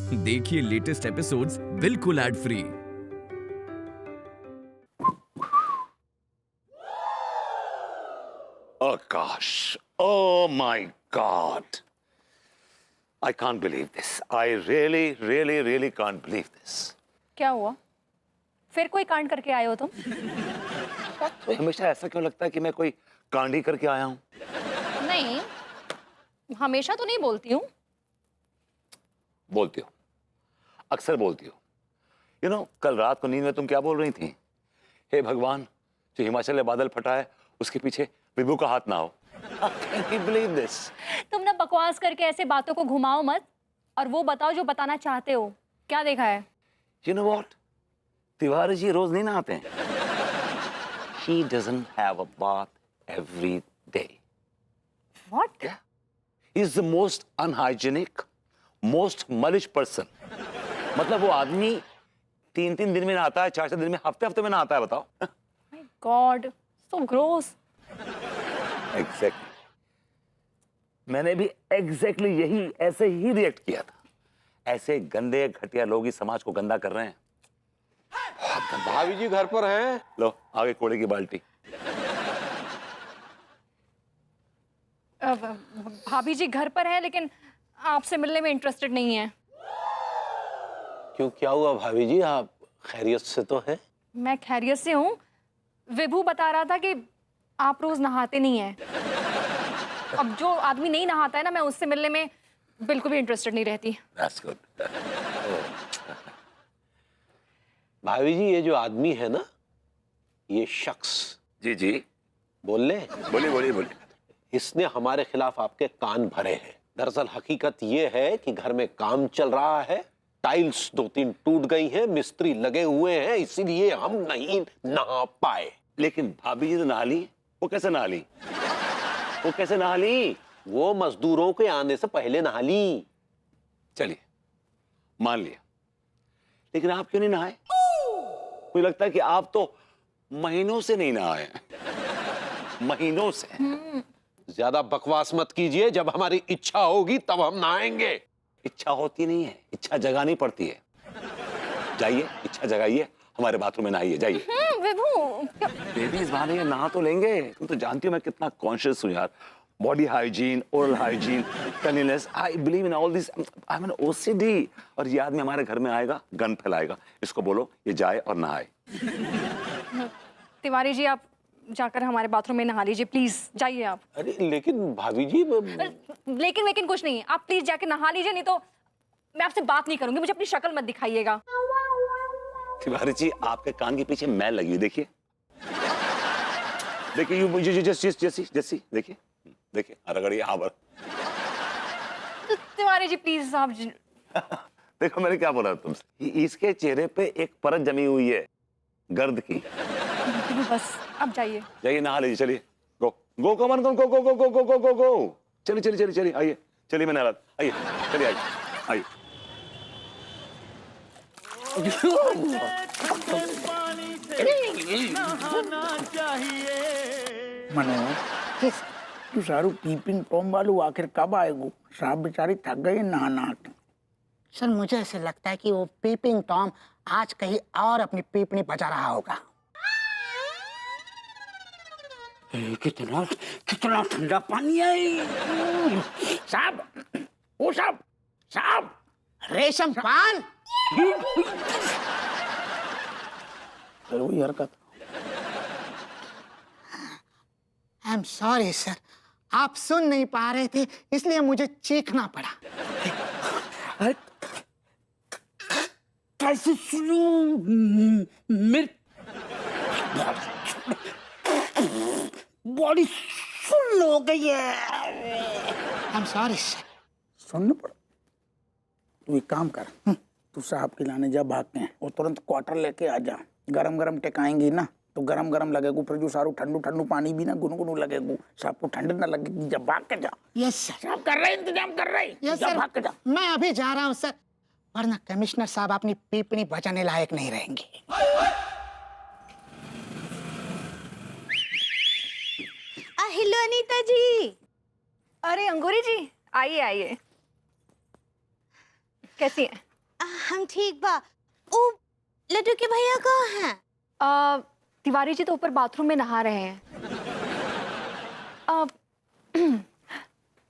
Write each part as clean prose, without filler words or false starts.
देखिए latest episodes बिल्कुल ad free. Oh gosh. Oh my God. I can't believe this. I really can't believe this. क्या हुआ? फिर कोई कांड करके आए हो तुम? तो हमेशा ऐसा क्यों लगता है कि मैं कोई कांड ही करके आया हूँ? नहीं, हमेशा तो नहीं बोलती हूँ। बोलती हो, अक्सर बोलती हो। कल रात को नींद में तुम क्या बोल रही थी? हे भगवान, जो हिमाचल में बादल फटा है उसके पीछे विभू का हाथ ना हो। Can you believe this? तुम ना बकवास करके ऐसे बातों को घुमाओ मत और वो बताओ जो बताना चाहते हो। क्या देखा है? You know what? Tiwari ji रोज नहीं नहाते हैं। He doesn't have a bath every day. What? Yeah. He's the most unhygienic, most mullish person. मतलब वो आदमी 3-3 दिन में नहाता है, 4-4 दिन में, हफ्ते में नहाता है, बताओ। My God, so gross. Exactly. मैंने भी exactly यही ऐसे ही रिएक्ट किया था। ऐसे गंदे घटिया लोग ही समाज को गंदा कर रहे हैं। भाभी जी घर पर हैं? लो आगे कूड़े की बाल्टी। भाभी जी घर पर है लेकिन आपसे मिलने में इंटरेस्टेड नहीं है। क्यों, क्या हुआ भाभी जी? आप खैरियत से तो हैं? मैं खैरियत से हूँ। विभू बता रहा था कि आप रोज नहाते नहीं हैं। अब जो आदमी नहीं नहाता है ना, मैं उससे मिलने में बिल्कुल भी इंटरेस्टेड नहीं रहती। That's good. भाभी जी, ये जो आदमी है ना, ये शख्स, जी बोल ले, बोलिए। इसने हमारे खिलाफ आपके कान भरे हैं। दरअसल हकीकत ये है कि घर में काम चल रहा है, टाइल्स 2-3 टूट गई हैं, मिस्त्री लगे हुए हैं, इसीलिए हम नहीं नहा पाए। लेकिन भाभी जी तो नहा ली। वो कैसे नहा ली? वो मजदूरों के आने से पहले नहा ली। चलिए मान लिया, लेकिन आप क्यों नहीं नहाए? मुझे लगता है कि आप तो महीनों से नहीं नहाए। महीनों से। ज्यादा बकवास मत कीजिए, जब हमारी इच्छा होगी तब हम नहाएंगे। इच्छा होती नहीं है, इच्छा जगानी पड़ती है। जाइए, इच्छा जगाइए, हमारे बाथरूम में नहाइए, जाइए। विभू, बेबी इस बहाने नहा तो लेंगे। तुम तो जानती हो मैं कितना कॉन्शियस हूँ यार। Body hygiene, oral hygiene, cleanliness, I believe in all this. I am an OCD. और ये आदमी हमारे घर में आएगा, गन फैलाएगा। इसको बोलो ये जाए और नहाए। तिवारी जी, आप जाकर हमारे बाथरूम में नहा लीजिए, प्लीज जाइए आप। अरे लेकिन भाभी जी, लेकिन कुछ नहीं, आप प्लीज जाके नहा लीजिए, नहीं तो मैं आपसे बात नहीं करूंगी। मुझे अपनी शक्ल मत दिखाइएगा। तिवारी जी, आपके कान के पीछे मैल लगी हुई, देखिए जैसी देखिए रगड़िए आवर। तिवारी जी प्लीज आप देखो मैंने क्या बोला तुमसे, इसके चेहरे पे एक परत जमी हुई है गर्द की। बस अब जाइए नहा लीजिए, चलिए। गो कमन गो। चलिए आइए, चलिए मैं नहा, आइए चलिए, आइए। मनोज, तू सारू पीपिंग टॉम वालू आखिर कब आएगो? साहब बेचारी थक गई नहा के। सर, मुझे ऐसे लगता है कि वो पीपिंग टॉम आज कहीं और अपनी पीपनी बजा रहा होगा। कितना ठंडा पानी है। साहब, ओ साहब, रेशम पाल, वही हरकत। आई एम सॉरी सर, आप सुन नहीं पा रहे थे इसलिए मुझे चीखना पड़ा। कैसे सुनूं? मेरी बॉडी सुन्न हो गई है। I am sorry sir. सुनना पड़ा। तू एक काम कर, तू साहब के लाने जा भाग के, और तुरंत क्वार्टर लेके आ जा। गरम टेकाएंगी ना तो गरम लगेगू, फिर जो सारू ठंडू पानी भी ना गुनगुनू लगेगू। साहब को ठंड ना लगेगी जब भाग के जा। Yes sir. साहब कर रहे इंतजाम कर रहे। यस सर, भाग के जा। मैं अभी जा रहा हूँ सर, वरना कमिश्नर साहब अपनी पीपनी बचाने लायक नहीं रहेंगे। हेलो अनीता जी। अरे अंगूरी जी, आइए। कैसी हैं? हम ठीक बा। ओ लड्डू के भैया कहाँ हैं? तिवारी जी तो ऊपर बाथरूम में नहा रहे हैं।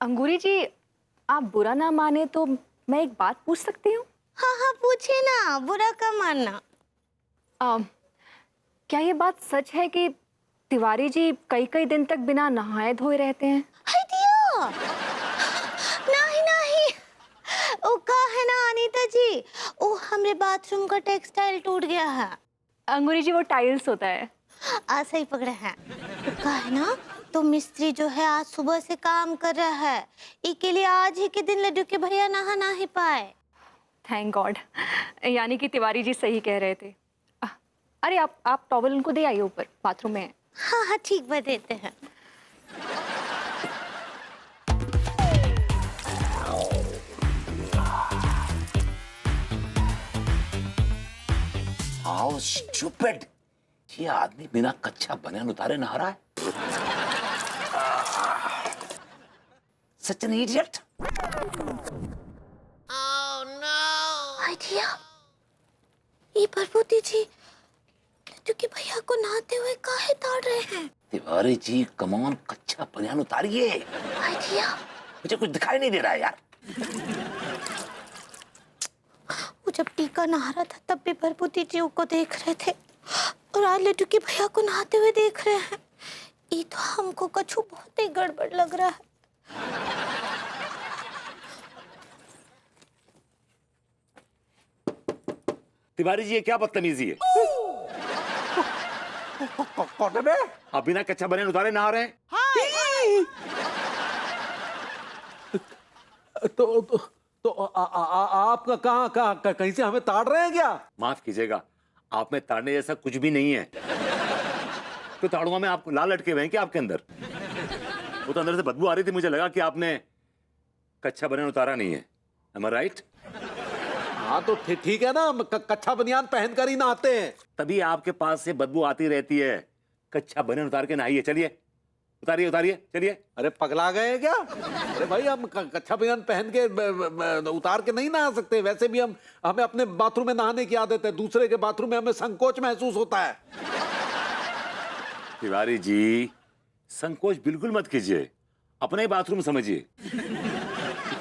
अंगूरी जी, आप बुरा ना माने तो मैं एक बात पूछ सकती हूँ? हाँ हाँ पूछे ना, बुरा का मानना। क्या ये बात सच है कि तिवारी जी कई कई दिन तक बिना नहाए धोए रहते हैं? हाय दिया, नहीं नहीं, ओ का है ना अनीता जी, ओ हमरे बाथरूम का टेक्सटाइल टूट गया है। अंगूरी जी वो टाइल्स होता है। ऐसा ही पकड़े हैं। ओ का है ना, तो मिस्त्री जो है आज सुबह से काम कर रहा है, इसके लिए आज ही के दिन लड्डू के भैया नहा ना ही पाए। थैंक गॉड, यानी कि तिवारी जी सही कह रहे थे। अरे आप टॉवल उनको दे आइए, ऊपर बाथरूम में है। हाँ हाँ ठीक बता देते हैं। How stupid! ये आदमी बिना कच्चा बनियान उतारे नहा रहा है। Such an idiot! आइडिया, ये प्रभुति जी लड्डू के भैया को नहाते हुए काहे ताड़ रहे हैं? तिवारी जी कमान, कच्चा बनियान उतारिए। आइडिया, मुझे कुछ दिखाई नहीं दे रहा है यार। वो जब टीका नहा रहा था तब भी प्रभुति जी को देख रहे थे, और आज लड्डू के भैया को नहाते हुए देख रहे हैं। ये तो हमको कछु बहुत ही गड़बड़ लग रहा है। तिवारी जी ये क्या बदतमीजी है? कौन है? आप बिना कच्चा बनियान उतारे नहा रहे हैं? तो आपका कहाँ कहीं से हमें ताड़ रहे हैं क्या? माफ कीजिएगा, आप में ताड़ने जैसा कुछ भी नहीं है। तो ताड़ूंगा मैं आपको? लाल लटके हुए हैं क्या आपके अंदर? वो तो अंदर से बदबू आ रही थी, मुझे लगा कि आपने कच्चा बनियान उतारा नहीं है। Am I right? हाँ तो ठीक है ना, कच्चा बनियान पहनकर ही नहाते हैं। तभी आपके पास से बदबू आती रहती है। कच्चा बनियान उतार के नहाइए, चलिए उतारिए उतारिए, चलिए। अरे पगला गए क्या? अरे भाई हम कच्चा बनियान पहन के उतार के नहीं नहा सकते। वैसे भी हमें अपने बाथरूम में नहाने की आदत है, दूसरे के बाथरूम में हमें संकोच महसूस होता है। तिवारी जी संकोच बिल्कुल मत कीजिए, अपने ही बाथरूम समझिए।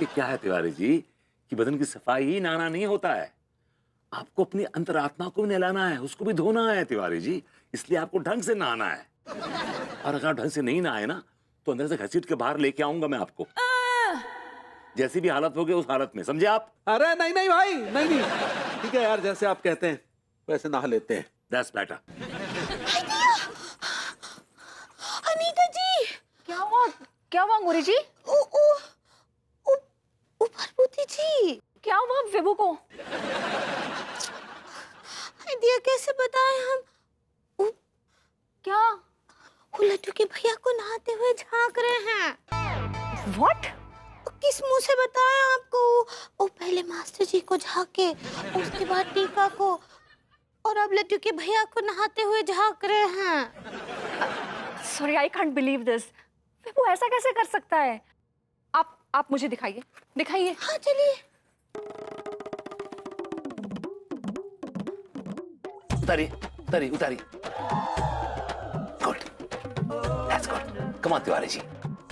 क्या है तिवारी जी कि बदन की सफाई ही नहाना नहीं होता है, आपको अपनी अंतरात्मा को भी नहलाना है, उसको भी धोना है तिवारी जी। इसलिए आपको ढंग से नहाना है, और अगर ढंग से नहीं नहाए ना तो अंदर से घसीट के बाहर लेके आऊंगा मैं आपको। जैसी भी हालत होगी उस हालत में, समझे आप? अरे नहीं नहीं भाई, नहीं ठीक है यार, जैसे आप कहते हैं वैसे नहा लेते हैं। That's better. अनीता जी, क्या हुआ अंगूरी जी? ओ प्रभुति जी, क्या हुआ विभू को? आइडिया कैसे बताएं हम? क्या? वो लड्डू के भैया को नहाते हुए झांक रहे हैं। What? किस मुंह से बताएं आपको? वो पहले मास्टर जी को झांके, उसके बाद टीका को, और अब लड्डू के भैया को नहाते हुए झांक रहे हैं। Sorry, I can't believe this. वो ऐसा कैसे कर सकता है? आप मुझे दिखाइए। हाँ चलिए। उतारिए। Good. That's good. Come on, Tiwari ji.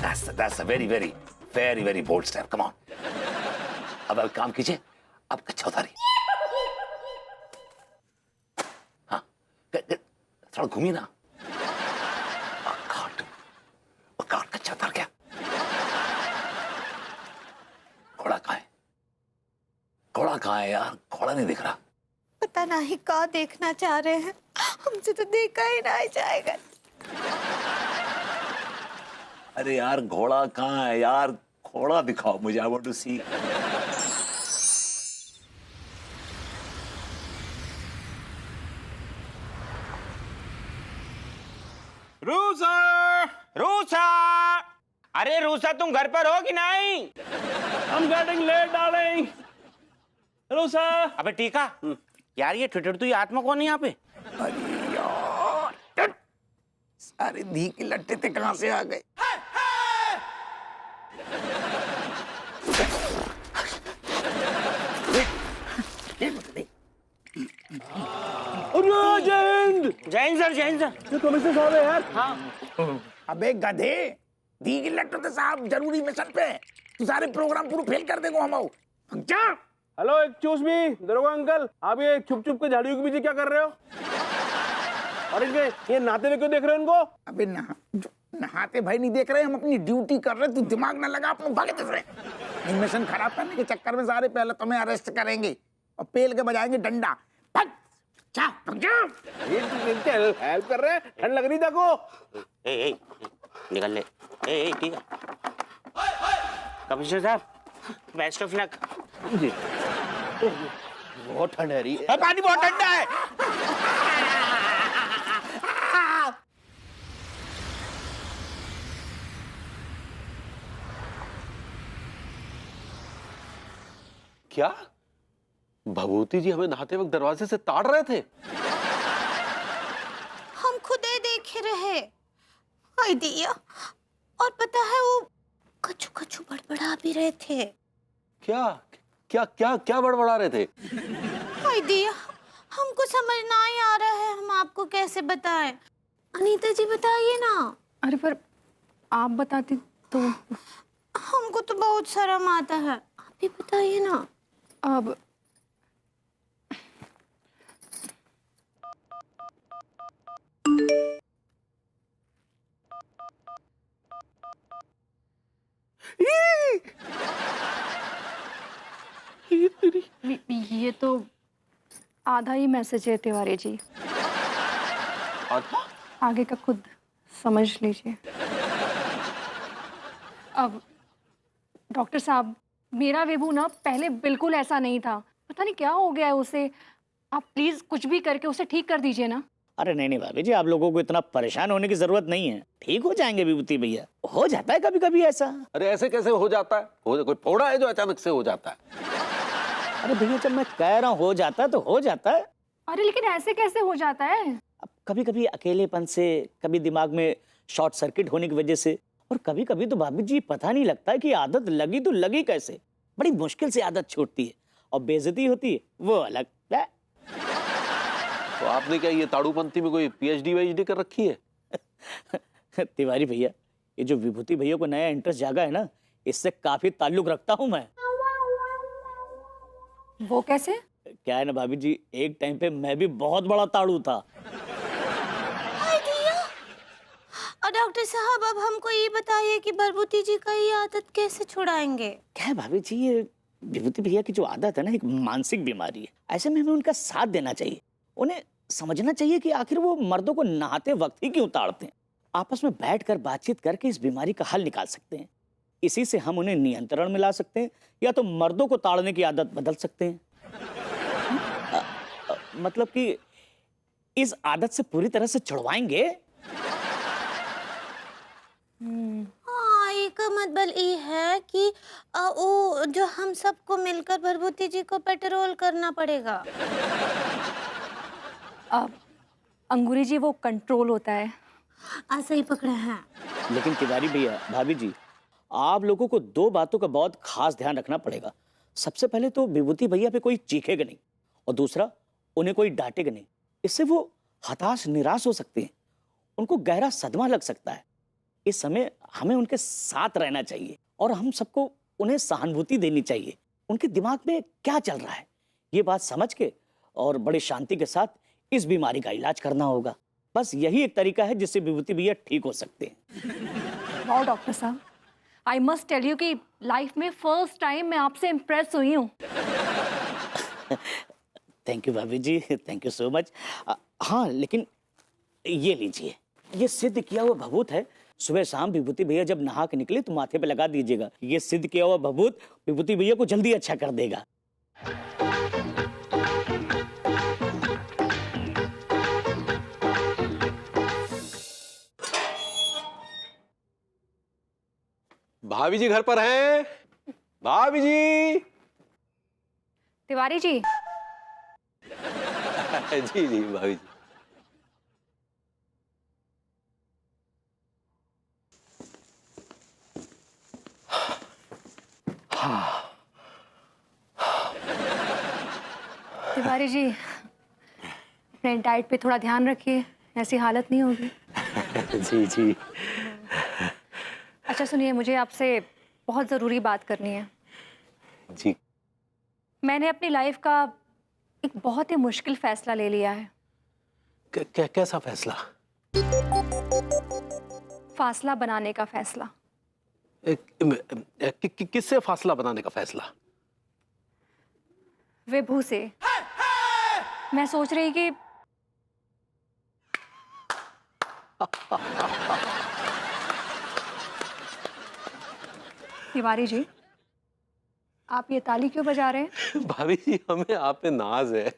That's a very, very, very, very bold step. Come on. अब आप काम कीजिए, अब कच्चा उतारिए। हाँ, थोड़ा घूमिए ना। God, कच्चा उतार गया। घोड़ा कहाँ है यार? घोड़ा नहीं दिख रहा। पता नहीं क्या देखना चाह रहे हैं, हमसे तो देखा ही नहीं जाएगा। अरे यार घोड़ा कहाँ है यार? घोड़ा दिखाओ मुझे, I want to see. RUSA, अरे रूसा तुम घर पर हो कि नहीं? I'm getting late, darling. RUSA. अबे टीका, यार ये ठिठुरतुई आत्मा कौन है यहाँ पे? अरे यार, सारे धी के लट्टे थे कहाँ से आ गए? जय हिंद। जय हिंद सर, जय हिंद सर। ये कमिश्नर साहब है यार। हाँ अबे गधे, दी की लेटर तो साहब जरूरी मिशन पे है। तू सारे प्रोग्राम पूरे फेल कर देगा हम। जा। हेलो एक्सक्यूज मी दरोगा अंकल, आप ये छुप छुप के झाड़ियों के पीछे क्या कर रहे हो? और इनके ये नहाते हुए क्यों देख रहे हो इनको? अबे नहाते भाई नहीं देख रहे, हम अपनी ड्यूटी कर रहे। तू दिमाग ना लगा अपने, भागे दूसरे। मिशन खराब करने के चक्कर में सारे पहले तुम्हें अरेस्ट करेंगे और पेल के बजाएंगे डंडा। भाग जा, भाग जा। ये इनके हेल्प कर रहे हैं, ठंड लग रही देखो। ए, निकल ले। ए, ठीक है कमिश्नर साहब, बेस्ट ऑफ लक। बहुत ठंड है रही है, पानी बहुत ठंडा है। क्या भभूति जी हमें नहाते वक्त दरवाजे से ताड़ रहे थे? हम खुदे देख रहे। हाय दिया, और पता है वो कछु कछु बड़बड़ा भी रहे थे। क्या क्या क्या क्या बड़बड़ा रहे थे? हाय दिया, हमको समझ ना ही आ रहा है, हम आपको कैसे बताएं। अनीता जी बताइए ना। अरे पर आप बताती तो। हमको तो बहुत शर्म आता है, आप भी बताइए ना। अब ये तो आधा ही मैसेज है तिवारी जी। आधा? आगे का खुद समझ लीजिए। अब डॉक्टर साहब, मेरा विभू ना पहले बिल्कुल ऐसा नहीं था, पता नहीं क्या हो गया है उसे। आप प्लीज कुछ भी करके उसे ठीक कर दीजिए ना। अरे नहीं भाभी जी, आप लोगों को इतना परेशान होने की जरूरत नहीं है, ठीक हो जाएंगे विभूति भैया। हो जाता है कभी कभी ऐसा। अरे ऐसे कैसे हो जाता है? कोई फोड़ा है जो अचानक से हो जाता है? अरे भैया, जब मैं कह रहा हूँ हो जाता है तो हो जाता है। अरे लेकिन ऐसे कैसे हो जाता है? अब कभी कभी अकेलेपन से, कभी दिमाग में शॉर्ट सर्किट होने की वजह से, और कभी कभी तो भाभी जी पता नहीं लगता है कि आदत लगी तो लगी कैसे। बड़ी मुश्किल से आदत छूटती है और बेइज्जती होती है वो अलग है। तो आपने क्या ये ताड़ूपंथी में कोई पीएचडी वीएचडी कर रखी है? तिवारी भैया, ये जो विभूति भैया को नया इंटरेस्ट जागा है ना, इससे काफी ताल्लुक रखता हूं मैं। वो कैसे? क्या है ना भाभी जी, एक टाइम पे मैं भी बहुत बड़ा ताड़ू था। हाय दिया। और डॉक्टर साहब, अब हमको ये बताइए कि भभूति जी का ये आदत कैसे छुड़ाएंगे? क्या है भाभी जी, ये विभूति भैया की जो आदत है ना, एक मानसिक बीमारी है। ऐसे में हमें उनका साथ देना चाहिए। उन्हें समझना चाहिए कि आखिर वो मर्दों को नहाते वक्त ही क्यों ताड़ते हैं। आपस में बैठकर बातचीत करके इस बीमारी का हल निकाल सकते हैं। इसी से हम उन्हें नियंत्रण में ला सकते हैं, या तो मर्दों को ताड़ने की आदत बदल सकते हैं। मतलब कि इस आदत से पूरी तरह से छुड़वाएंगे। हाँ, इसका मतलब ये है कि वो जो हम सबको मिलकर भभूति जी को पेट्रोल करना पड़ेगा। अब अंगूरी जी, वो कंट्रोल होता है। ऐसे ही पकड़े हैं। लेकिन तिवारी भैया, भाभी जी, आप लोगों को दो बातों का बहुत खास ध्यान रखना पड़ेगा। सबसे पहले तो विभूति भैया पे कोई चीखेगा नहीं, और दूसरा, उन्हें कोई डांटेगा नहीं। इससे वो हताश निराश हो सकते हैं, उनको गहरा सदमा लग सकता है। इस समय हमें उनके साथ रहना चाहिए और हम सबको उन्हें सहानुभूति देनी चाहिए। उनके दिमाग में क्या चल रहा है ये बात समझ के और बड़ी शांति के साथ इस बीमारी का इलाज करना होगा। बस यही एक तरीका है जिससे विभूति भैया ठीक हो सकते हैं। वाह डॉक्टर साहब, आई मस्ट टेल यू कि लाइफ में फर्स्ट टाइम मैं आपसे इम्प्रेस हुई हूँ। थैंक यू भाभी जी, थैंक यू सो मच। हाँ, लेकिन ये लीजिए, ये सिद्ध किया हुआ भभूत है। सुबह शाम विभूति भैया जब नहा के निकले तो माथे पे लगा दीजिएगा। ये सिद्ध किया हुआ भभूत विभूति भैया को जल्दी अच्छा कर देगा। भाभी जी घर पर हैं? भाभी जी। तिवारी जी। जी जी भाभी जी। तिवारी जी अपने डाइट पे थोड़ा ध्यान रखिए, ऐसी हालत नहीं होगी। जी जी। अच्छा सुनिए, मुझे आपसे बहुत ज़रूरी बात करनी है। जी। मैंने अपनी लाइफ का एक बहुत ही मुश्किल फैसला ले लिया है। कैसा फैसला? फासला बनाने का फैसला। किससे फासला बनाने का फैसला? विभू से। मैं सोच रही कि तिवारी जी, आप ये ताली क्यों बजा रहे हैं? भाभी जी, हमें आप पे नाज है।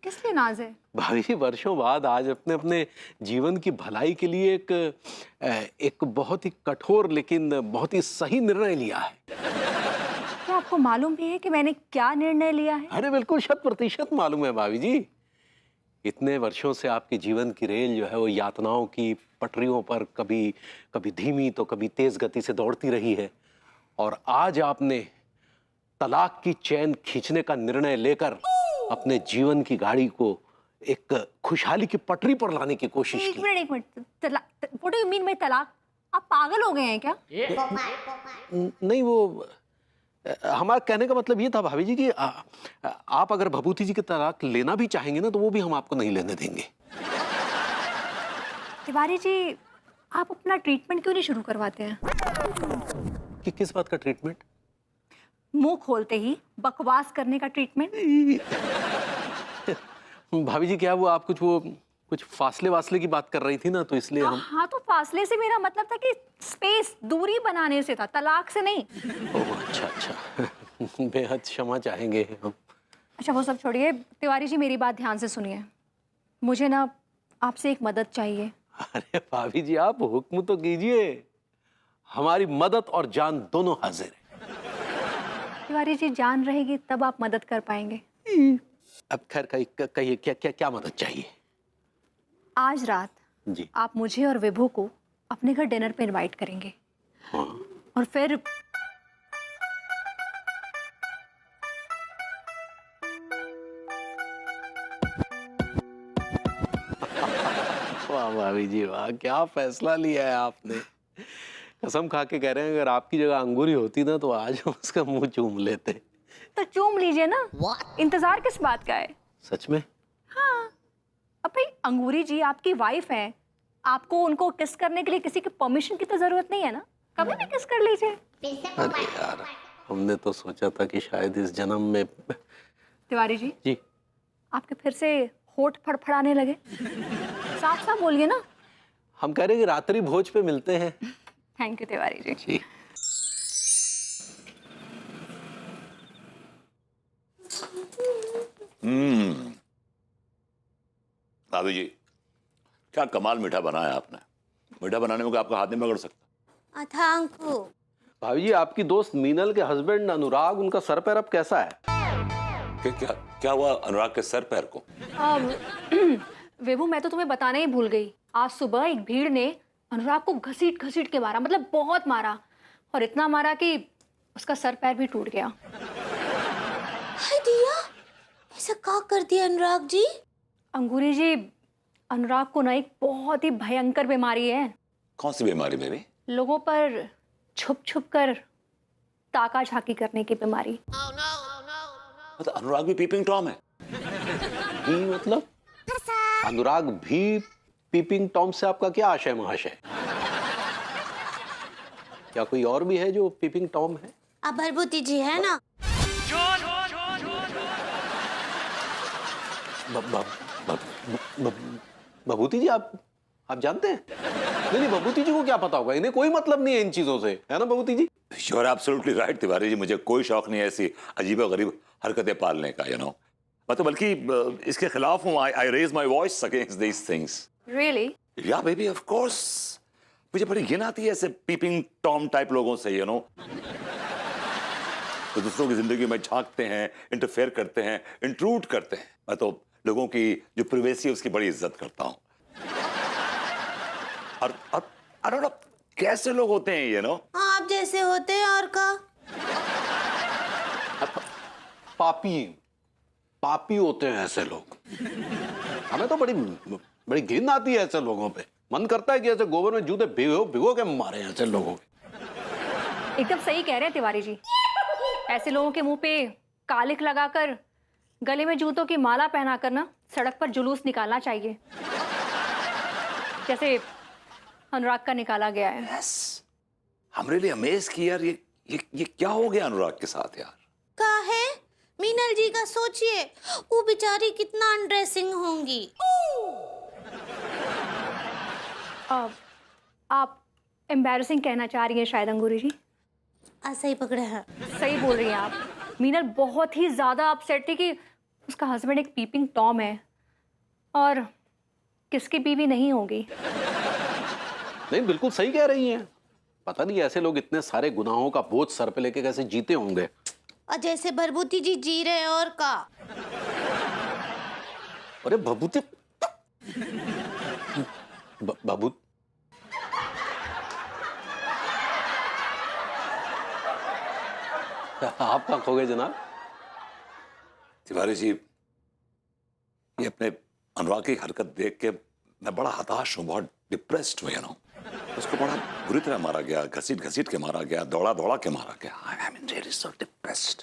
किस लिए नाज है? भाभी जी, वर्षों बाद आज अपने अपने जीवन की भलाई के लिए एक बहुत ही कठोर लेकिन बहुत ही सही निर्णय लिया है। क्या आपको मालूम भी है कि मैंने क्या निर्णय लिया है? अरे बिल्कुल 100% मालूम है भाभी जी। इतने वर्षों से आपके जीवन की रेल जो है वो यातनाओं की पटरियों पर कभी कभी धीमी तो कभी तेज गति से दौड़ती रही है, और आज आपने तलाक की चैन खींचने का निर्णय लेकर अपने जीवन की गाड़ी को एक खुशहाली की पटरी पर लाने की कोशिश की। एक minute, what do you mean by तलाक? आप पागल हो गए हैं क्या? नहीं, वो हमारा कहने का मतलब ये था भाभी जी कि आप अगर भभूति जी के तलाक लेना भी चाहेंगे ना, तो वो भी हम आपको नहीं लेने देंगे। तिवारी जी, आप अपना ट्रीटमेंट क्यों नहीं शुरू करवाते हैं? कि किस बात का ट्रीटमेंट? मुंह खोलते ही बकवास करने का ट्रीटमेंट। भाभी जी, क्या वो आप कुछ फासले वासले की बात कर रही थी ना, तो इसलिए हम। हाँ, तो फासले से मेरा मतलब था कि स्पेस, दूरी बनाने से था, तलाक से नहीं। ओह अच्छा। बेहद क्षमा चाहेंगे हम। अच्छा वो सब छोड़िए, तिवारी जी मेरी बात ध्यान से सुनिए। मुझे ना आपसे एक मदद चाहिए। अरे भाभी जी, आप हुक्म तो कीजिए, हमारी मदद और जान दोनों हाजिर है। तिवारी जी, जान रहेगी तब आप मदद कर पाएंगे। अब खैर कहिए क्या मदद चाहिए? आज रात जी आप मुझे और विभू को अपने घर डिनर पे इनवाइट करेंगे। हाँ। और फिर वाह भाभी जी वाह, क्या फैसला लिया है आपने। कसम खा के कह रहे हैं, अगर आपकी जगह अंगूरी होती ना, तो आज हम उसका मुंह चूम लेते। तो चूम लीजिए ना। इंतजार किस बात का है? सच में? हाँ, अब भाई अंगूरी जी आपकी वाइफ हैं, आपको उनको किस करने के लिए किसी की परमिशन की तो जरूरत नहीं है ना, कभी भी किस कर लीजिए। अरे यार, हमने तो सोचा था कि शायद इस जन्म में। तिवारी जी जी, आपके फिर से होठ फड़फड़ाने लगे, साफ साफ बोलिए ना। हम कह रहे हैं कि रात्रि भोज पे मिलते हैं। Thank you Tiwari ji. जी। दादू जी, क्या कमाल मीठा बनाया आपने। मीठा बनाने में आपका हाथ नहीं पकड़ सकता। अथांकु। भाभी जी, आपकी दोस्त मीनल के हस्बैंड अनुराग, उनका सर पैर अब कैसा है? क्या हुआ अनुराग के सर पैर को? विभू, मैं तो तुम्हें बताना ही भूल गई। आज सुबह एक भीड़ ने अनुराग को घसीट घसीट के मारा, मतलब बहुत मारा, और इतना मारा कि उसका सर पैर भी टूट गया। हाय दिया, ऐसा क्या कर दिया अनुराग जी? अंगूरी जी, अनुराग को ना एक बहुत ही भयंकर बीमारी है। कौन सी बीमारी बेबी? लोगों पर छुप छुप कर ताका झाकी करने की बीमारी। मतलब अनुराग भी पीपिंग टॉम है? मतलब अनुराग भी पीपिंग टॉम से आपका क्या आशय महाशय? क्या कोई और भी है जो पीपिंग टॉम है? अभरभूति जी है ना? भभूति जी, आप जानते हैं? नहीं, भभूति जी को क्या पता होगा, इन्हें कोई मतलब नहीं है इन चीजों से, है ना Bhabhuti ji? You are absolutely right Tiwari ji, मुझे कोई शौक नहीं है ऐसी अजीब गरीब हरकतें पालने का, यू नो। मतलब बल्कि इसके खिलाफ हूँ। I raise my voice against these things. Really? Yeah baby, of course. मुझे बड़ी घिन आती है ऐसे पीपिंग टॉम टाइप लोगों से, यू नो, तो दूसरों की जिंदगी में झांकते हैं, इंटरफेयर करते हैं, इंट्रूड करते हैं। मैं तो लोगों की जो प्रिवेसी है उसकी बड़ी इज्जत करता हूँ। और आई डोंट नो कैसे लोग होते हैं, यू नो। आप जैसे होते हैं और का। पापी होते हैं ऐसे लोग। हमें तो बड़ी घिन आती है ऐसे लोगों पे। मन करता है कि ऐसे गोबर में जूते भिगो के मारे ऐसे लोगों के। एकदम सही कह रहे हैं तिवारी जी। ऐसे लोगों के मुंह पे कालिख लगाकर, गले में जूतों की माला पहनाकर ना सड़क पर जुलूस निकालना चाहिए, जैसे अनुराग का निकाला गया है। I'm really amazed कि यार ये क्या हो गया अनुराग के साथ यार। का है मीनल जी का सोचिए, वो बेचारी कितना अनड्रेसिंग होंगी। आप एम्बैरसिंग कहना चाह रही हैं शायद अंगूरी जी। ऐसा ही पकड़े हैं। सही बोल रही हैं आप। मीनल बहुत ही ज्यादा अपसेट थी कि उसका हस्बैंड एक पीपिंग टॉम है और किसकी बीवी नहीं होगी। नहीं, बिल्कुल सही कह रही हैं। पता नहीं ऐसे लोग इतने सारे गुनाहों का बोझ सर पे लेके कैसे जीते होंगे। और जैसे भभूति जी जी रहे हैं और का। अरे भभूति भभूत आप कहाँ खो गए जनाब? तिवारी जी, ये अपने अनुराग की हरकत देख के मैं बड़ा हताश हूँ, बहुत डिप्रेस्ड हूँ। ना उसको बड़ा बुरी तरह मारा गया, घसीट के मारा गया, दौड़ा के मारा गया। I am really so depressed.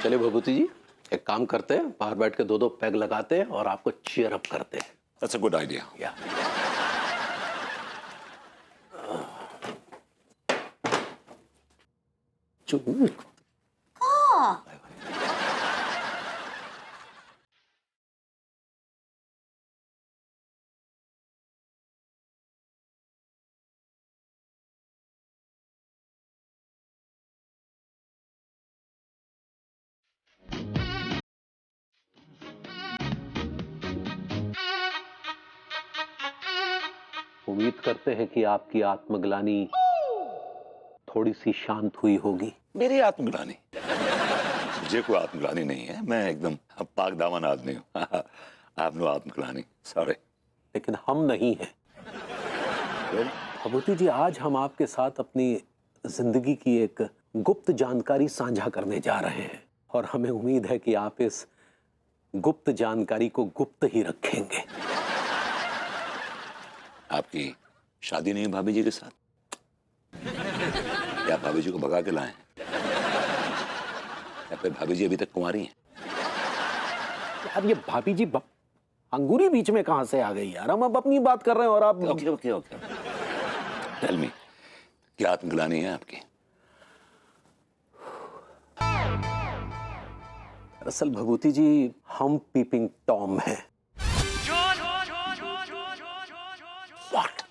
चलिए भभूति जी, एक काम करते हैं, बाहर बैठ के दो पैग लगाते हैं और आपको चीयर अप करते हैं। That's a good idea. या उम्मीद करते हैं कि आपकी आत्मग्लानि थोड़ी सी शांत हुई होगी। मेरी आत्मग्लानि? मुझे कोई आत्मग्लानि नहीं है, मैं एकदम पाक दामन आदमी हूँ। आप नो आत्मग्लानि, सॉरी। लेकिन हम नहीं हैं। भभूति जी, आज हम आपके साथ अपनी जिंदगी की एक गुप्त जानकारी साझा करने जा रहे हैं और हमें उम्मीद है कि आप इस गुप्त जानकारी को गुप्त ही रखेंगे। आपकी शादी नहीं है भाभी जी के साथ? या भाभी जी को भगा के लाए? या फिर भाभी जी अभी तक कुंवारी हैं? यार ये भाभी जी अंगूरी बीच में कहां से आ गई यार? हम अब अपनी बात कर रहे हैं और आप। ओके। टेल मी, क्या आत्मग्लानि है आपकी? दरअसल भभूति जी, हम पीपिंग टॉम हैं। What?